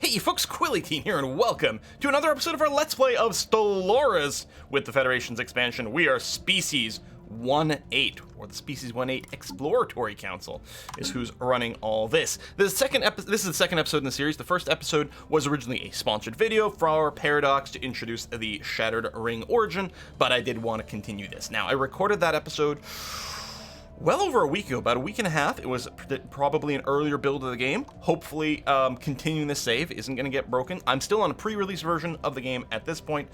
Hey you folks, Quilly here, and welcome to another episode of our Let's Play of Stellaris. With the Federation's expansion, we are Species 1-8, or the Species 1-8 Exploratory Council is who's running all this. This is the second episode in the series. The first episode was originally a sponsored video for our Paradox to introduce the Shattered Ring origin, but I did want to continue this. Now, I recorded that episode well over a week ago, about a week and a half. It was probably an earlier build of the game. Hopefully, continuing the save isn't going to get broken. I'm still on a pre-release version of the game at this point,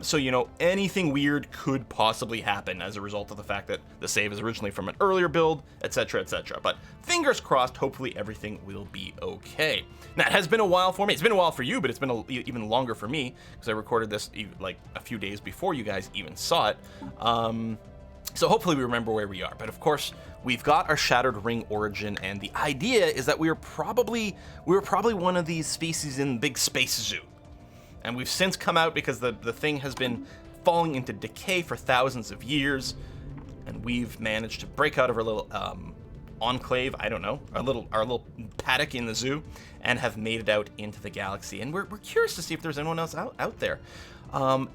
so, you know, anything weird could possibly happen as a result of the fact that the save is originally from an earlier build, etc., etc. But fingers crossed, hopefully everything will be okay. Now, it has been a while for me. It's been a while for you, but it's been even longer for me, because I recorded this like a few days before you guys even saw it. So hopefully we remember where we are. But of course, we've got our Shattered Ring origin, and the idea is that we were probably one of these species in Big Space Zoo. And we've since come out because the thing has been falling into decay for thousands of years, and we've managed to break out of our little enclave, I don't know, our little paddock in the zoo, and have made it out into the galaxy. And we're curious to see if there's anyone else out there.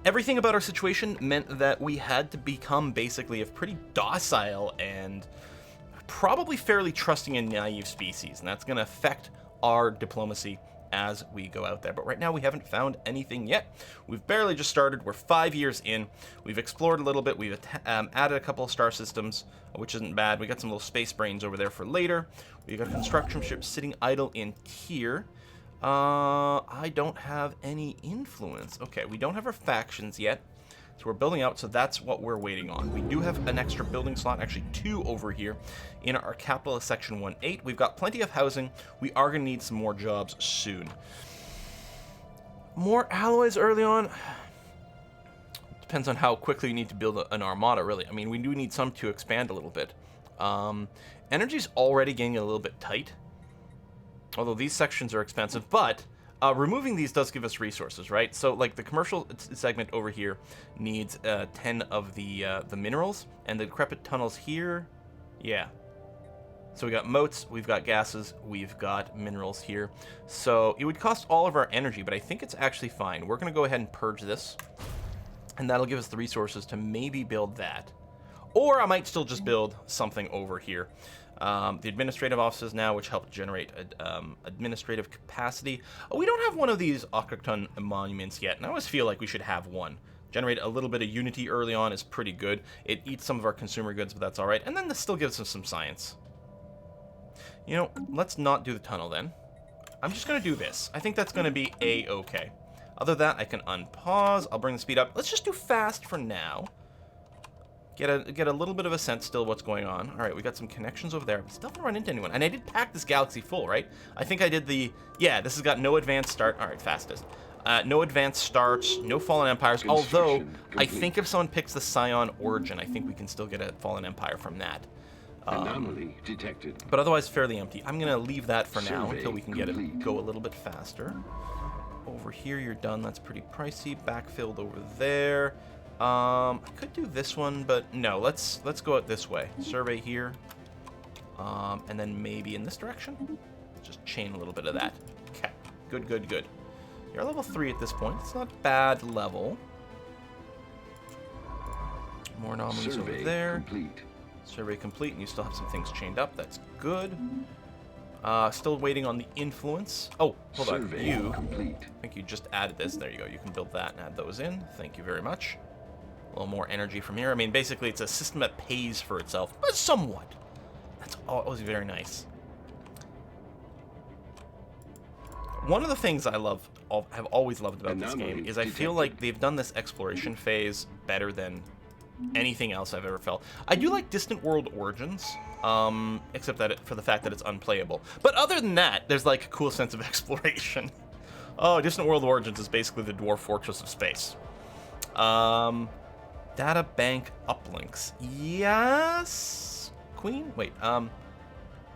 Everything about our situation meant that we had to become basically a pretty docile and probably fairly trusting and naive species, and that's going to affect our diplomacy as we go out there. But right now we haven't found anything yet. We've barely just started. We're 5 years in. We've explored a little bit. We've added a couple of star systems, which isn't bad. We got some little space brains over there for later. We got a construction ship sitting idle in here. I don't have any influence. Okay, we don't have our factions yet, so we're building out, so that's what we're waiting on. We do have an extra building slot, actually 2 over here in our capitalist section 1-8. We've got plenty of housing. We are going to need some more jobs soon. More alloys early on. Depends on how quickly you need to build an armada, really. I mean, we do need some to expand a little bit. Energy's already getting a little bit tight, although these sections are expensive, but removing these does give us resources, right? So, like, the commercial segment over here needs 10 of the minerals, and the decrepit tunnels here, yeah. So we got moats, we've got gases, we've got minerals here. So it would cost all of our energy, but I think it's actually fine. We're going to go ahead and purge this, and that'll give us the resources to maybe build that. Or I might still just build something over here. The administrative offices now, which help generate administrative capacity. Oh, we don't have one of these Octaton monuments yet, and I always feel like we should have one. Generate a little bit of unity early on is pretty good. It eats some of our consumer goods, but that's all right. And then this still gives us some science. You know, let's not do the tunnel then. I'm just going to do this. I think that's going to be A-okay. Other than that, I can unpause. I'll bring the speed up. Let's just do fast for now. Get a little bit of a sense still what's going on. All right, we got some connections over there. Still haven't run into anyone. And I did pack this galaxy full, right? I think I did the... Yeah, this has got no advanced start. All right, fastest. No advanced starts, no fallen empires. Although, complete. I think if someone picks the Scion origin, I think we can still get a fallen empire from that. Anomaly detected. But otherwise, fairly empty. I'm going to leave that for now Survey until we can complete. get it go a little bit faster. Over here, you're done. That's pretty pricey. Backfilled over there. I could do this one, but no, let's go out this way. Survey here, and then maybe in this direction. Just chain a little bit of that. Okay, good, good, good. You're level 3 at this point. It's not bad level. More anomalies Survey over there. complete. Survey complete, and you still have some things chained up. That's good. Still waiting on the influence. Oh, hold Survey on. You, complete. I think you just added this. There you go. You can build that and add those in. Thank you very much. A little more energy from here. I mean, basically, it's a system that pays for itself, but somewhat. That's always very nice. One of the things I have always loved about this game is I feel like they've done this exploration phase better than anything else I've ever felt. I do like Distant World Origins, except that for the fact that it's unplayable. But other than that, there's like a cool sense of exploration. Oh, Distant World Origins is basically the Dwarf Fortress of space. Data bank uplinks. Yes? Queen? Wait,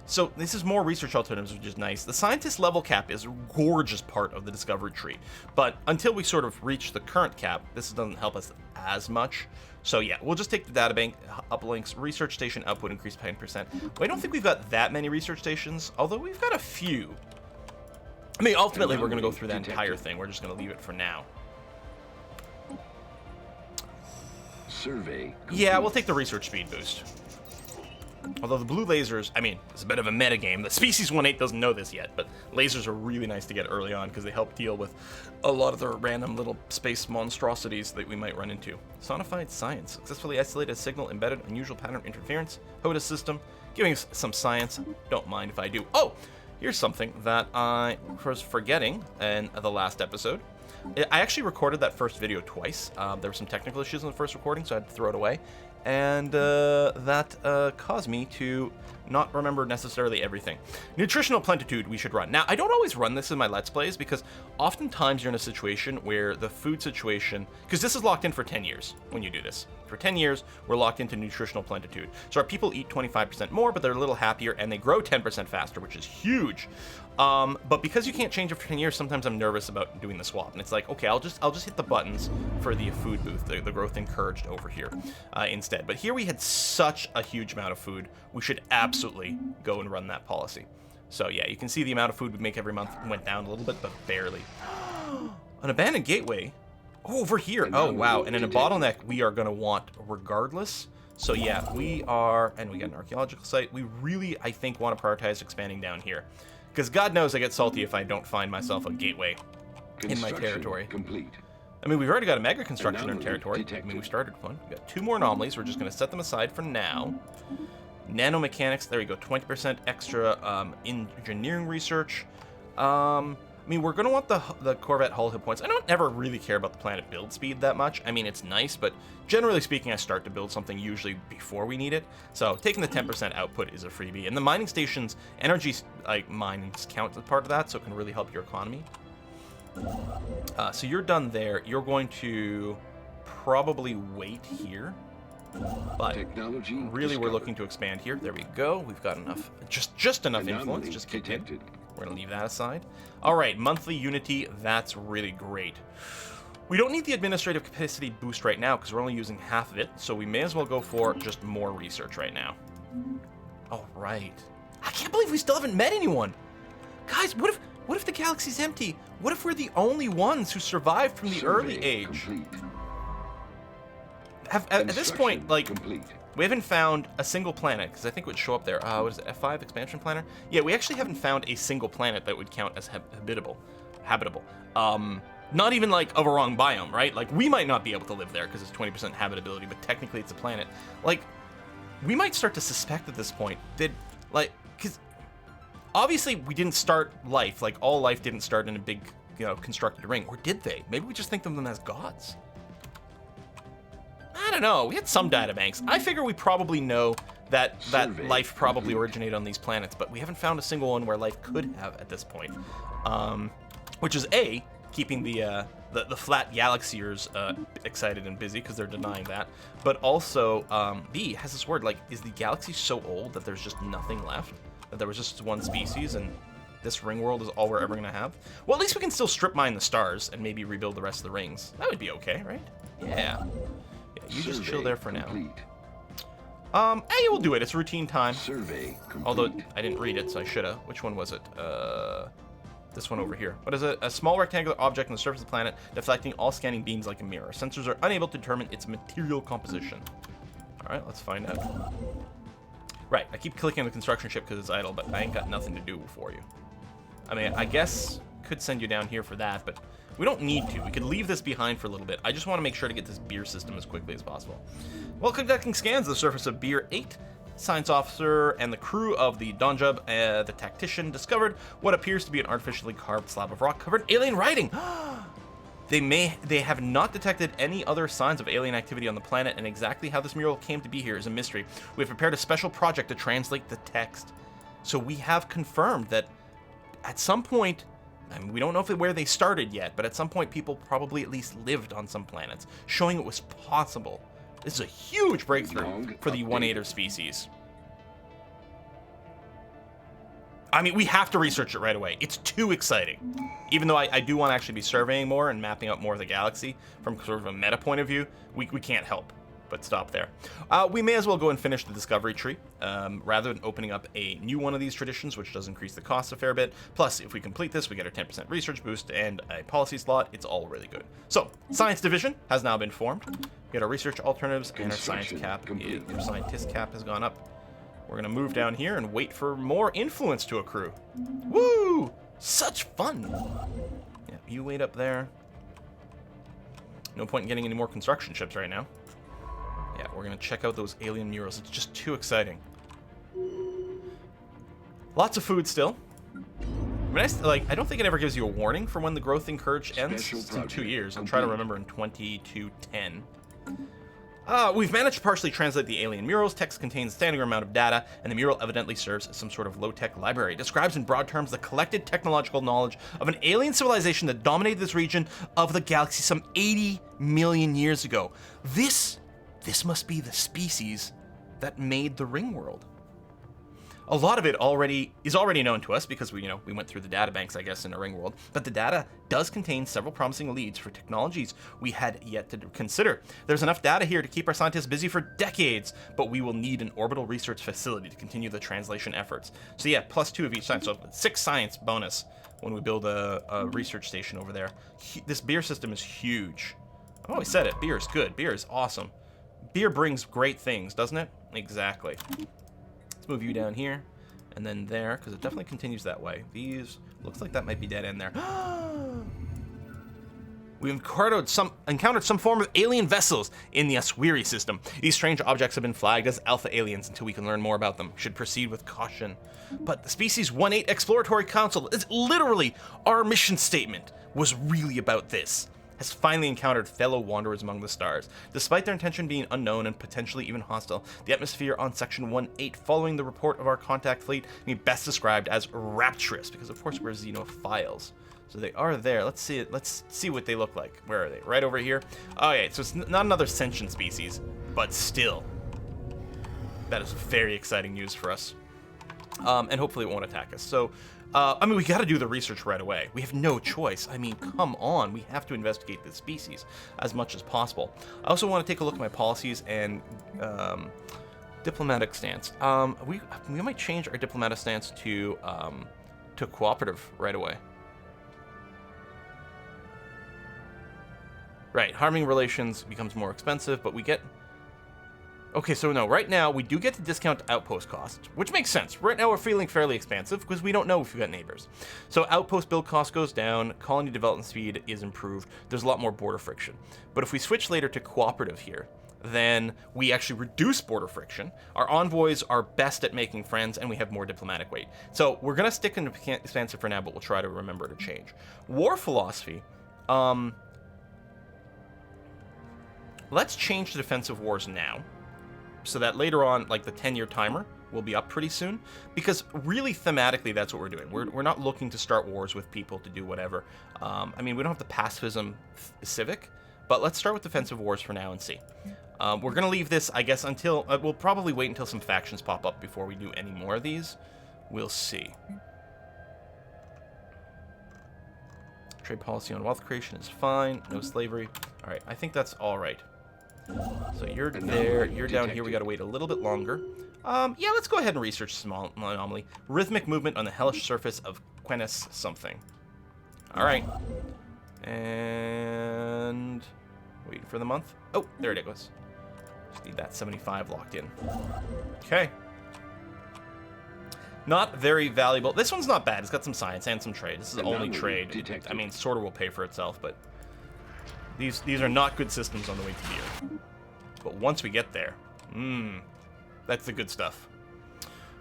so this is more research alternatives, which is nice. The scientist level cap is a gorgeous part of the discovery tree. But until we sort of reach the current cap, this doesn't help us as much. So yeah, we'll just take the data bank uplinks. Research station output increased by 10%. Well, I don't think we've got that many research stations, although we've got a few. I mean, ultimately, we're going to go through that entire thing. We're just going to leave it for now. Survey. Yeah, we'll take the research speed boost. Although the blue lasers, I mean, it's a bit of a meta game. The Species 1-8 doesn't know this yet, but lasers are really nice to get early on because they help deal with a lot of the random little space monstrosities that we might run into. Sonified science. Successfully isolated a signal embedded unusual pattern of interference. HODA system. Giving us some science. Don't mind if I do. Oh! Here's something that I was forgetting in the last episode. I actually recorded that first video twice. There were some technical issues in the first recording, so I had to throw it away. And that caused me to not remember necessarily everything. Nutritional plentitude we should run. Now, I don't always run this in my Let's Plays because oftentimes you're in a situation where the food situation, because this is locked in for 10 years when you do this. For 10 years, we're locked into nutritional plentitude. So our people eat 25% more, but they're a little happier and they grow 10% faster, which is huge. But because you can't change it for 10 years, sometimes I'm nervous about doing the swap. And it's like, okay, I'll just hit the buttons for the food booth, the growth encouraged over here instead. But here we had such a huge amount of food, we should absolutely go and run that policy. So yeah, you can see the amount of food we make every month went down a little bit, but barely. An abandoned gateway. Oh, over here. Oh, wow. And in a bottleneck, we are going to want regardless. So yeah, we are, and we got an archaeological site. We really, I think, want to prioritize expanding down here. Because God knows I get salty if I don't find myself a gateway in my territory. Complete. I mean, we've already got a mega construction in our territory. I mean, we started one. We've got 2 more anomalies. We're just going to set them aside for now. Nanomechanics, there we go, 20% extra engineering research. I mean, we're going to want the Corvette hull hit points. I don't ever really care about the planet build speed that much. I mean, it's nice, but generally speaking, I start to build something usually before we need it. So taking the 10% output is a freebie. And the mining stations, energy mining counts as part of that, so it can really help your economy. So you're done there. You're going to probably wait here. But really, we're looking to expand here. There we go. We've got enough, just enough influence. Just kicked in. We're gonna leave that aside. All right, monthly unity. That's really great. We don't need the administrative capacity boost right now because we're only using half of it. So we may as well go for just more research right now. All right. I can't believe we still haven't met anyone, guys. What if the galaxy's empty? What if we're the only ones who survived from the early age? At this point, like, we haven't found a single planet, because I think it would show up there. What is it, F5 expansion planner? Yeah, we actually haven't found a single planet that would count as habitable. Not even like of a wrong biome, right? Like, we might not be able to live there because it's 20% habitability, but technically it's a planet. Like, we might start to suspect at this point that, like, because obviously we didn't start life, like all life didn't start in a big, constructed ring, or did they? Maybe we just think of them as gods. I don't know. We had some databanks. I figure we probably know that life probably originated on these planets, but we haven't found a single one where life could have at this point. Which is A, keeping the flat galaxiers excited and busy because they're denying that, but also B has this word like, is the galaxy so old that there's just nothing left? That there was just one species and this ring world is all we're ever gonna have? Well, at least we can still strip mine the stars and maybe rebuild the rest of the rings. That would be okay, right? Yeah. You just chill there for now. Hey, we'll do it. It's routine time. Although I didn't read it, so I shoulda. Which one was it? This one over here. What is it? A small rectangular object on the surface of the planet, deflecting all scanning beams like a mirror. Sensors are unable to determine its material composition. All right, let's find out. Right, I keep clicking on the construction ship because it's idle, but I ain't got nothing to do for you. I mean, I guess could send you down here for that, but we don't need to. We could leave this behind for a little bit. I just want to make sure to get this beer system as quickly as possible. While conducting scans of the surface of Beer 8, science officer and the crew of the Donjub, the tactician, discovered what appears to be an artificially carved slab of rock covered in alien writing. They have not detected any other signs of alien activity on the planet, and exactly how this mural came to be here is a mystery. We have prepared a special project to translate the text. So we have confirmed that at some point, I mean, we don't know where they started yet, but at some point people probably at least lived on some planets, showing it was possible. This is a huge breakthrough for the 1/8er species. I mean, we have to research it right away. It's too exciting. Even though I do want to actually be surveying more and mapping out more of the galaxy from sort of a meta point of view, we can't help but stop there. We may as well go and finish the discovery tree, rather than opening up a new one of these traditions, which does increase the cost a fair bit. Plus, if we complete this, we get a 10% research boost and a policy slot. It's all really good. So, Science Division has now been formed. We get our research alternatives, and our science cap, our scientist cap has gone up. We're gonna move down here and wait for more influence to accrue. Woo! Such fun! Yeah, you wait up there. No point in getting any more construction ships right now. Yeah, we're gonna check out those alien murals. It's just too exciting. Lots of food still. I mean, I don't think it ever gives you a warning for when the growth encourage ends. It's in 2 years. I'm trying to remember in 2210. We've managed to partially translate the alien murals. Text contains a standing amount of data, and the mural evidently serves as some sort of low-tech library. It describes in broad terms the collected technological knowledge of an alien civilization that dominated this region of the galaxy some 80 million years ago. This must be the species that made the ring world. A lot of it is already known to us because we went through the data banks, I guess, in the ring world, but the data does contain several promising leads for technologies we had yet to consider. There's enough data here to keep our scientists busy for decades, but we will need an orbital research facility to continue the translation efforts. So yeah, +2 of each science, so 6 science bonus when we build a research station over there. This beer system is huge. I've always said it, beer is good, beer is awesome. Beer brings great things, doesn't it? Exactly. Let's move you down here, and then there, because it definitely continues that way. These, looks like that might be dead end there. We've encountered some form of alien vessels in the Sudbury system. These strange objects have been flagged as alpha aliens until we can learn more about them. Should proceed with caution. But the Species 1-8 Exploratory Council, is literally our mission statement, was really about this. Has finally encountered fellow wanderers among the stars. Despite their intention being unknown and potentially even hostile, the atmosphere on Section 1-8 following the report of our contact fleet can be best described as rapturous, because of course we're xenophiles. So they are there. Let's see it. Let's see what they look like. Where are they? Right over here? Oh yeah, so it's not another sentient species, but still. That is very exciting news for us. And hopefully it won't attack us. So I mean, we got to do the research right away. We have no choice. I mean, come on. We have to investigate this species as much as possible. I also want to take a look at my policies and diplomatic stance. We might change our diplomatic stance to cooperative right away. Right, harming relations becomes more expensive, but we get... Okay, so no, right now we do get to discount outpost costs, which makes sense. Right now we're feeling fairly expansive because we don't know if we've got neighbors. So outpost build cost goes down, colony development speed is improved, there's a lot more border friction. But if we switch later to cooperative here, then we actually reduce border friction, our envoys are best at making friends, and we have more diplomatic weight. So we're going to stick in expansive for now, but we'll try to remember to change. War philosophy, let's change to defensive wars now, so that later on, like the 10-year timer will be up pretty soon, because really thematically that's what we're doing. We're not looking to start wars with people to do whatever. I mean, we don't have the pacifism civic, but let's start with defensive wars for now and see. We're going to leave this, I guess, until... we'll probably wait until some factions pop up before we do any more of these. We'll see. Trade policy on wealth creation is fine. No slavery. All right, I think that's all right. So you're there, you're down here, we gotta wait a little bit longer. Yeah, let's go ahead and research small anomaly. Rhythmic movement on the hellish surface of Quenus something. Alright. And... waiting for the month. Oh, there it goes. Just need that 75 locked in. Okay. Not very valuable. This one's not bad. It's got some science and some trade. This is only trade. Detected. I mean, sort of will pay for itself, but... These are not good systems on the way to beer. But once we get there, that's the good stuff.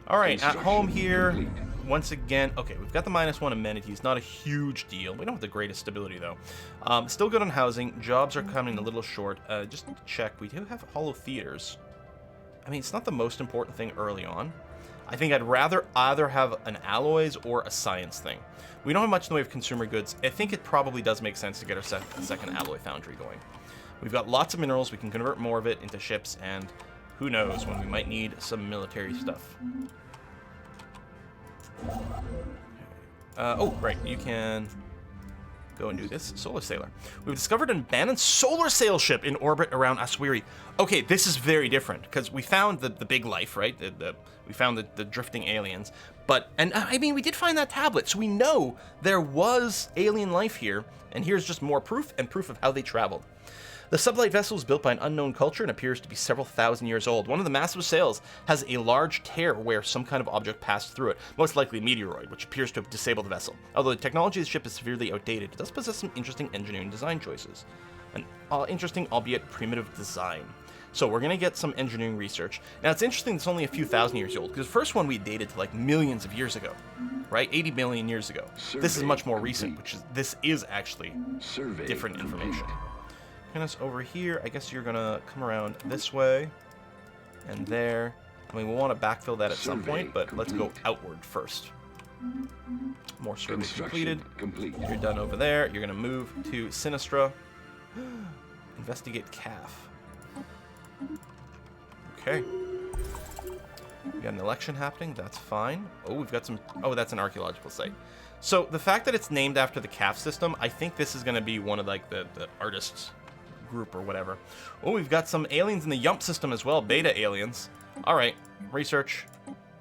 All right, at home here, once again, okay, we've got the -1 amenities, not a huge deal. We don't have the greatest stability, though. Still good on housing. Jobs are coming a little short. Just to check, we do have hollow theaters. I mean, it's not the most important thing early on. I think I'd rather either have an alloys or a science thing. We don't have much in the way of consumer goods. I think it probably does make sense to get our second alloy foundry going. We've got lots of minerals. We can convert more of it into ships, and who knows when we might need some military stuff. Oh, right. You can go and do this. Solar Sailor. We've discovered an abandoned solar sail ship in orbit around Sudbury. Okay, this is very different because we found the big life, right? We found the drifting aliens. And I mean, we did find that tablet, so we know there was alien life here. And here's just more proof and proof of how they traveled. The sublight vessel was built by an unknown culture and appears to be several thousand years old. One of the massive sails has a large tear where some kind of object passed through it, most likely a meteoroid, which appears to have disabled the vessel. Although the technology of the ship is severely outdated, it does possess some interesting engineering design choices. An interesting, albeit primitive design. So we're going to get some engineering research. Now it's interesting it's only a few thousand years old, because the first one we dated to like millions of years ago, right? 80 million years ago. This is much more recent, this is actually different information. Us over here, I guess you're gonna come around this way and there. I mean, we'll want to backfill that at some point, but let's go outward first. More survey completed. You're done over there. You're gonna move to Sinistra. Investigate calf. Okay. We got an election happening. That's fine. Oh, we've got some. Oh, that's an archaeological site. So the fact that it's named after the calf system, I think this is gonna be one of like the artists group or whatever. Oh, we've got some aliens in the Yump system as well, beta aliens. All right, research.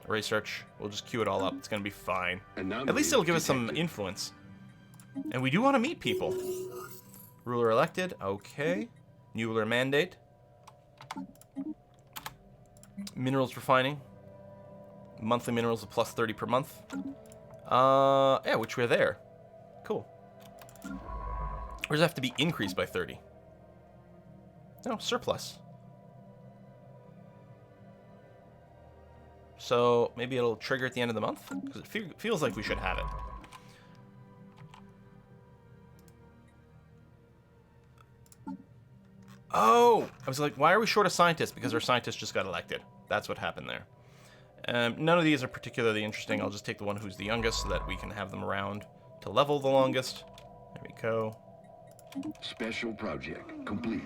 We'll just queue it all up. It's gonna be fine. At least it'll give us some influence. And we do want to meet people. Ruler elected. Okay. New ruler mandate. Minerals refining. Monthly minerals of plus 30 per month. Yeah, which we're there. Cool. Or does it have to be increased by 30? No, surplus. So maybe it'll trigger at the end of the month? Because it feels like we should have it. Oh! I was like, why are we short a scientist? Because our scientist just got elected. That's what happened there. None of these are particularly interesting. I'll just take the one who's the youngest so that we can have them around to level the longest. There we go. Special project complete.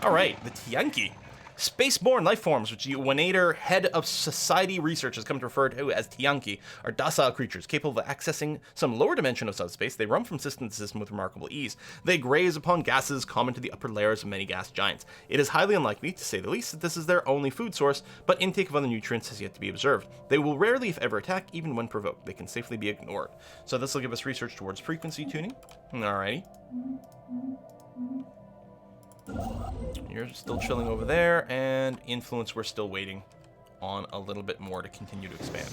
All right, the Tianki. Spaceborne life forms, which the Wanator head of society research has come to refer to as Tianki, are docile creatures capable of accessing some lower dimension of subspace. They roam from system to system with remarkable ease. They graze upon gases common to the upper layers of many gas giants. It is highly unlikely, to say the least, that this is their only food source, but intake of other nutrients has yet to be observed. They will rarely, if ever, attack, even when provoked. They can safely be ignored. So this will give us research towards frequency tuning. Alrighty. You're still chilling over there, and influence we're still waiting on a little bit more to continue to expand.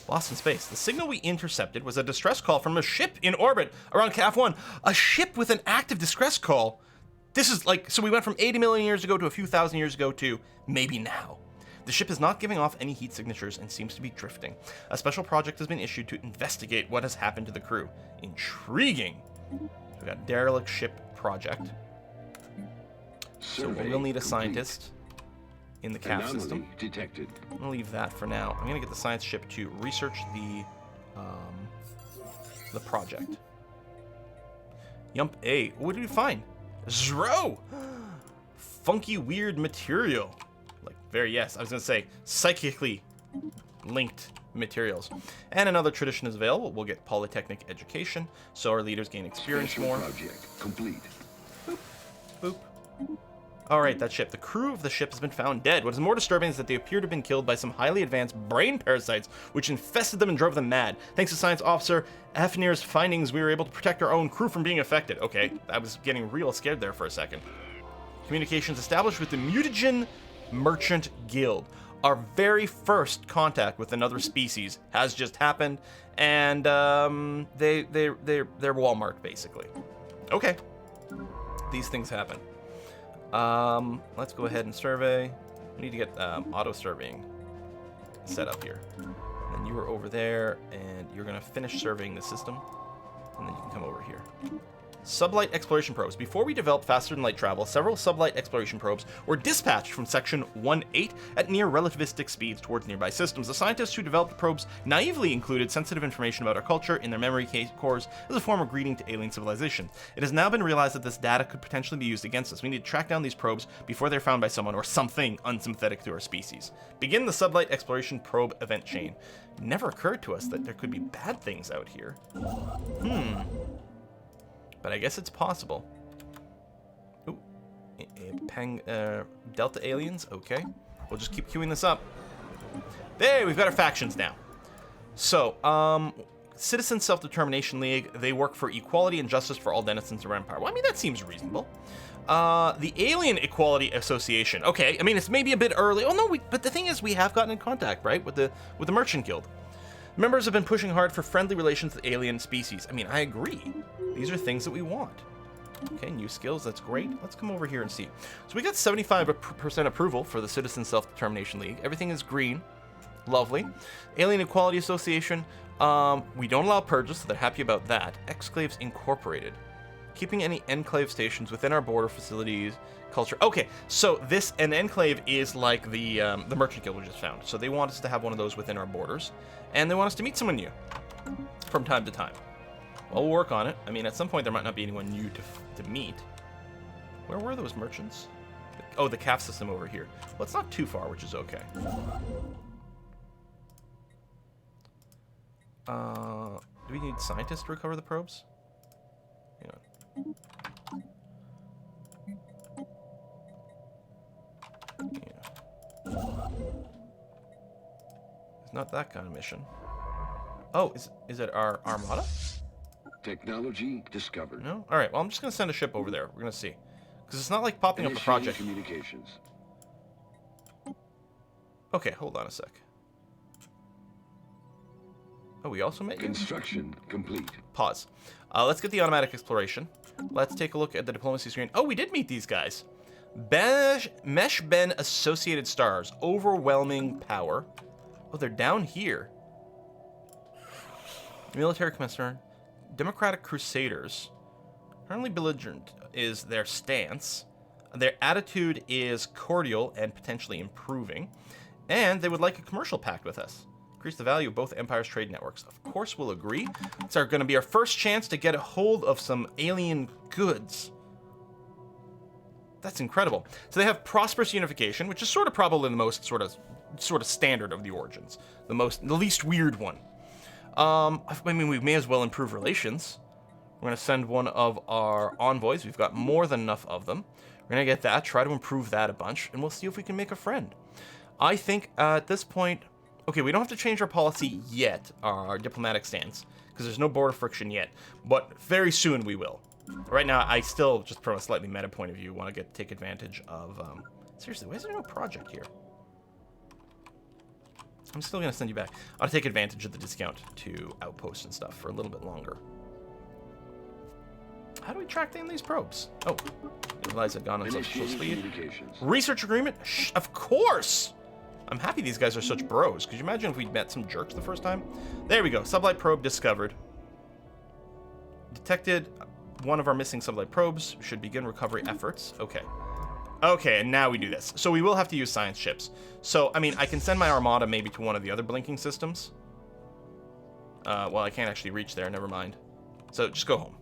Lost in space. The signal we intercepted was a distress call from a ship in orbit around CAF 1. A ship with an active distress call. This is like, so we went from 80 million years ago to a few thousand years ago to maybe now. The ship is not giving off any heat signatures and seems to be drifting. A special project has been issued to investigate what has happened to the crew. Intriguing. So we got derelict ship project. So we'll need a scientist in the CAF system. Detected. I'm gonna leave that for now. I'm gonna get the science ship to research the project. Yump A. What did we find? Zro! Funky weird material. Like, yes, I was gonna say psychically linked materials. And another tradition is available. We'll get polytechnic education, so our leaders gain experience more. Project complete. Boop. Boop. Alright, that ship. The crew of the ship has been found dead. What is more disturbing is that they appear to have been killed by some highly advanced brain parasites, which infested them and drove them mad. Thanks to Science Officer Hafnir's findings, we were able to protect our own crew from being affected. Okay, I was getting real scared there for a second. Communications established with the Mutagen Merchant Guild. Our very first contact with another species has just happened, and they're Walmart, basically. Okay. These things happen. Let's go ahead and survey. We need to get auto surveying set up here. And then you are over there, and you're gonna finish surveying the system, and then you can come over here. Sublight exploration probes. Before we developed faster-than-light travel, several sublight exploration probes were dispatched from Section 1-8 at near relativistic speeds towards nearby systems. The scientists who developed the probes naively included sensitive information about our culture in their memory cores as a form of greeting to alien civilization. It has now been realized that this data could potentially be used against us. We need to track down these probes before they're found by someone or something unsympathetic to our species. Begin the sublight exploration probe event chain. Never occurred to us that there could be bad things out here. But I guess it's possible. Ooh, Delta aliens, okay. We'll just keep queuing this up. There, we've got our factions now. So, Citizen Self-Determination League, they work for equality and justice for all denizens of our empire. Well, I mean, that seems reasonable. The Alien Equality Association. Okay, I mean, it's maybe a bit early. Oh, no, but the thing is, we have gotten in contact, right, with the Merchant Guild. Members have been pushing hard for friendly relations with alien species. I mean, I agree. These are things that we want. Okay, new skills, that's great. Let's come over here and see. So we got 75% approval for the Citizen Self-Determination League. Everything is green. Lovely. Alien Equality Association. We don't allow purges, so they're happy about that. Exclaves Incorporated. Keeping any enclave stations within our border facilities, culture. Okay, so an enclave is like the Merchant Guild we just found. So they want us to have one of those within our borders, and they want us to meet someone new from time to time. Well, we'll work on it. I mean, at some point there might not be anyone new to meet. Where were those merchants? Oh, the CAF system over here. Well, it's not too far, which is okay. Do we need scientists to recover the probes? Yeah. It's not that kind of mission. Oh, is it our armada? Technology discovered. No? Alright, well, I'm just going to send a ship over there. We're going to see. Because it's not like popping up a project. Communications. Okay, hold on a sec. Oh, we also made Construction complete. Pause. Let's get the automatic exploration. Let's take a look at the diplomacy screen. Oh, we did meet these guys. Mesh Ben Associated Stars. Overwhelming power. Oh, they're down here. Military concern. Democratic Crusaders. Currently belligerent is their stance. Their attitude is cordial and potentially improving. And they would like a commercial pact with us. Increase the value of both empires' trade networks. Of course we'll agree. It's going to be our first chance to get a hold of some alien goods. That's incredible. So they have prosperous unification, which is sort of probably the most sort of standard of the origins. The least weird one. I mean, we may as well improve relations. We're going to send one of our envoys. We've got more than enough of them. We're going to get that, try to improve that a bunch, and we'll see if we can make a friend. I think at this point, okay, we don't have to change our policy yet, our diplomatic stance, because there's no border friction yet, but very soon we will. Right now, I still, just from a slightly meta point of view, want to take advantage of, seriously, why is there no project here? I'm still going to send you back. I'll take advantage of the discount to outposts and stuff for a little bit longer. How do we track down these probes? Oh, realize I've gone on such slow speed. Research agreement? Shh, of course! I'm happy these guys are such bros. Could you imagine if we'd met some jerks the first time? There we go. Sublight probe discovered. Detected one of our missing sublight probes. Should begin recovery efforts. Okay. Okay, and now we do this. So we will have to use science ships. So, I mean, I can send my armada maybe to one of the other blinking systems. Well, I can't actually reach there. Never mind. So just go home.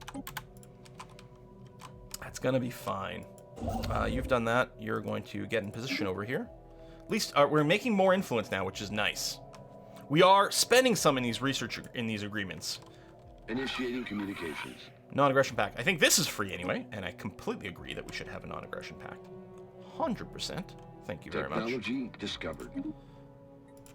That's gonna be fine. You've done that. You're going to get in position over here. At least we're making more influence now, which is nice. We are spending some in these agreements. Initiating communications. Non-aggression pact. I think this is free anyway, and I completely agree that we should have a non-aggression pact. 100%. Thank you very much. Technology discovered.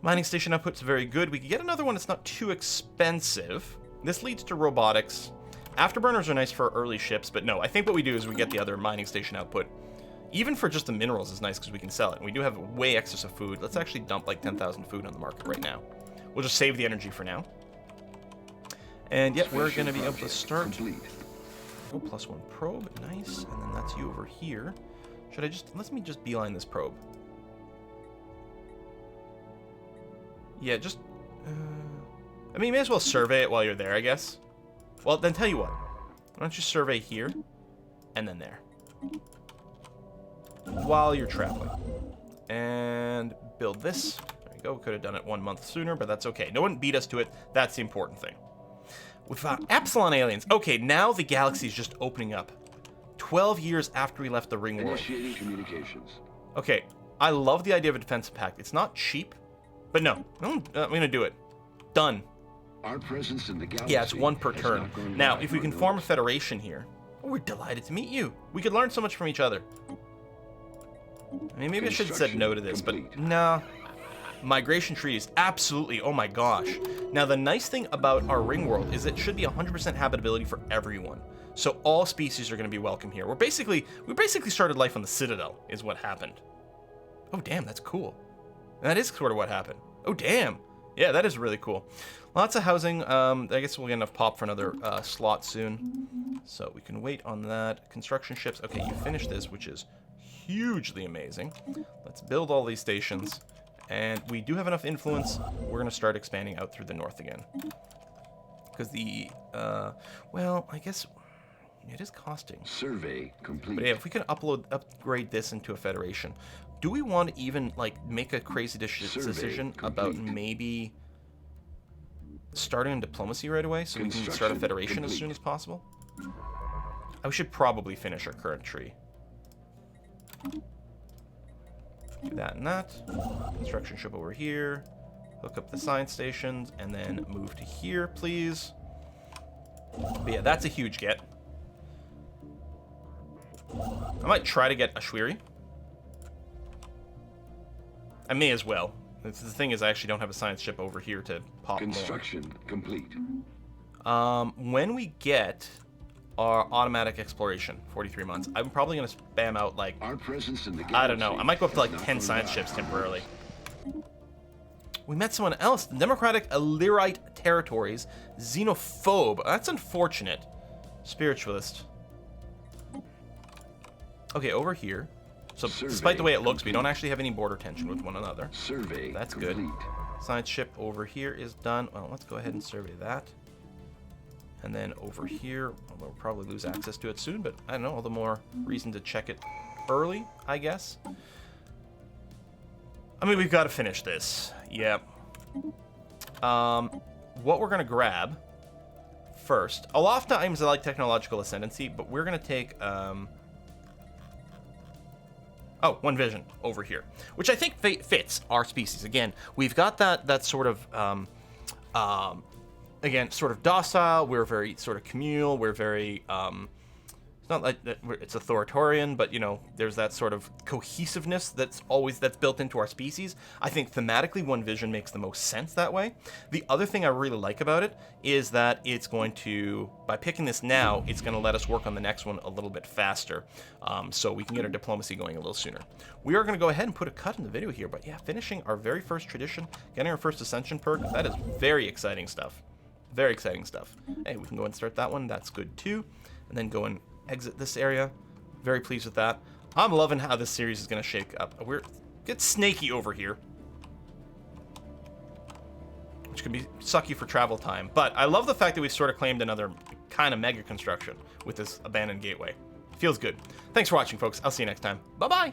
Mining station output's very good. We could get another one that's not too expensive. This leads to robotics. Afterburners are nice for early ships, but no, I think what we do is we get the other mining station output. Even for just the minerals is nice because we can sell it. And we do have way excess of food. Let's actually dump like 10,000 food on the market right now. We'll just save the energy for now. And yet we're going to be able to start. Complete. Oh, +1 probe. Nice. And then that's you over here. Should I just... Let me just beeline this probe. Yeah, just... I mean, you may as well survey it while you're there, I guess. Well, then tell you what. Why don't you survey here and then there while you're traveling. And build this. There you go. Could have done it 1 month sooner, but that's okay. No one beat us to it. That's the important thing. We found Epsilon aliens. Okay, now the galaxy is just opening up. 12 years after we left the ring world. Initiating communications. Okay, I love the idea of a defensive pact. It's not cheap, but no, I'm gonna do it. Done. Our presence in the galaxy. Yeah, it's 1 per has turn. not gone Now, by if we can unnoticed. form a federation here, we're delighted to meet you. We could learn so much from each other. I mean, maybe I should have said no to this, but Complete. nah. Migration treaties, absolutely. Oh my gosh. Now, the nice thing about our ring world is it should be 100% habitability for everyone. So all species are going to be welcome here. We basically started life on the Citadel, is what happened. Oh, damn, that's cool. That is sort of what happened. Oh, damn. Yeah, that is really cool. Lots of housing. I guess we'll get enough pop for another slot soon. So we can wait on that. Construction ships. Okay, you finished this, which is hugely amazing. Let's build all these stations. And we do have enough influence. We're going to start expanding out through the north again. Because the, well, I guess it is costing. Survey complete. But yeah, if we can upgrade this into a federation, do we want to even, like, make a crazy decision about maybe starting in diplomacy right away so we can start a federation as soon as possible? We should probably finish our current tree. Do that and that. Construction ship over here. Hook up the science stations, and then move to here, please. But yeah, that's a huge get. I might try to get a Shwiri. I may as well. The thing is, I actually don't have a science ship over here to pop more. Construction complete. When we get our automatic exploration, 43 months, I'm probably going to spam out, like, Our presence in the galaxy. I don't know. I might go up to, like, has not 10 gone science by. ships temporarily. We met someone else. The Democratic Illyrite Territories. Xenophobe. That's unfortunate. Spiritualist. Okay, over here. So, despite the way it looks, we don't actually have any border tension with one another. Survey That's complete. good. Science ship over here is done. Well, let's go ahead and survey that. And then over here, well, we'll probably lose access to it soon, but I don't know, all the more reason to check it early, I guess. I mean, we've got to finish this. Yep. What we're going to grab first, oftentimes I like technological ascendancy, but we're going to take, oh, One Vision over here, which I think fits our species. Again, we've got that sort of, again, sort of docile. We're very sort of communal. We're very, it's not like it's authoritarian, but, you know, there's that sort of cohesiveness that's built into our species. I think thematically One Vision makes the most sense that way. The other thing I really like about it is that it's going to, by picking this now, it's going to let us work on the next one a little bit faster, so we can get our diplomacy going a little sooner. We are going to go ahead and put a cut in the video here, but yeah, finishing our very first tradition, getting our first ascension perk, that is very exciting stuff. Very exciting stuff. Hey, we can go and start that one. That's good too. And then go and exit this area. Very pleased with that. I'm loving how this series is going to shake up. We're get snaky over here, which can be sucky for travel time. But I love the fact that we've sort of claimed another kind of mega construction with this abandoned gateway. Feels good. Thanks for watching, folks. I'll see you next time. Bye-bye.